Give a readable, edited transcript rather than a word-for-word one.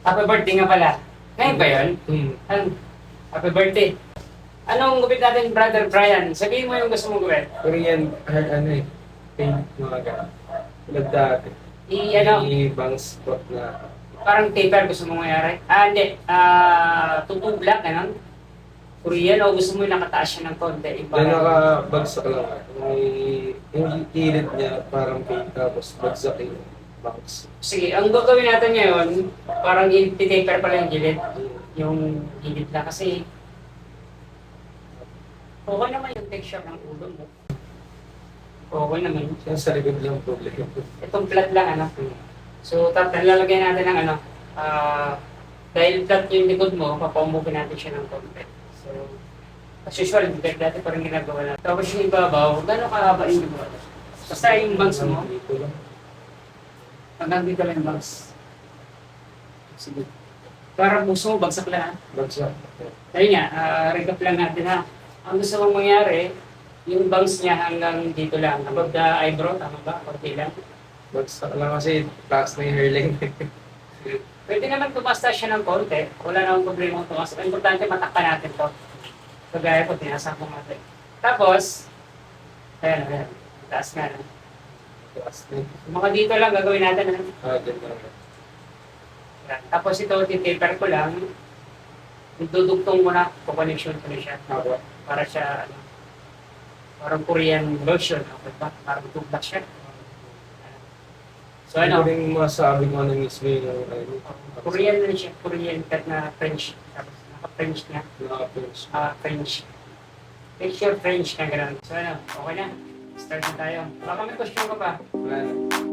Happy birthday nga pala. Ngayon ba yun? Happy birthday. Anong gupit natin, Brother Brian? Sabihin mo yung gusto mong gupit. Korean, ano eh, paint mga ganun. Tulad dati. Bangs spot na. Parang taper gusto mong mayari? Hindi. Tutu black, ganun. Korean, o gusto mo yung nakataas siya ng konti? Yung Then parang- nakabagsak lang. Yung kilid niya parang paint tapos bagsak yung bangs. Sige, ang gagawin natin ngayon, parang i-taper pala yung gilid. Yung gilid na kasi okay naman yung texture ng ulo mo. Okay naman. Yung sa likod lang problema. Itong flat lang, ano. So, lalagay natin ng ano, dahil flat yung likod mo, papaumugin natin siya ng konti. So, as usual, dati pa rin ginagawa natin. Tapos yung ibabaw, gano'ng kahaba yung ibabaw? Basta yung bangs mo, Dito lang. hanggang dito lang yung bangs. Sige. Parang gusto mo, bagsak lang, ha? Bagsak. Ayun nga, recap lang natin, ha? Ang gusto mong mangyari, yung bangs niya hanggang dito lang. Above the eyebrow, tama ba? Kunti lang. Bagsak lang kasi taas na yung hairline. Pwede naman tumasta siya ng konti. Wala namang problema kung tumasta. Ang importante, matakpan natin to. Kagaya ko, tinasakong natin. Tapos, ayan. Taas nga na. Taas na. Mga dito lang gagawin natin. Ano? Ganda lang. Yan. Tapos ito, titaper ko lang. Dudugtong mo na, connection ko na siya. Ako. Para siya, ano, parang Korean version. Okay ba? Parang tublak siya. So ano, Hindi ko rin masabi kung ano mismo yung Korean na siya. Korean cut na French. Tapos naka-French na. nakapins. French. Make sure French na gano'n. So ano, okay na. Start na tayo. Baka may question ka pa. Wala na.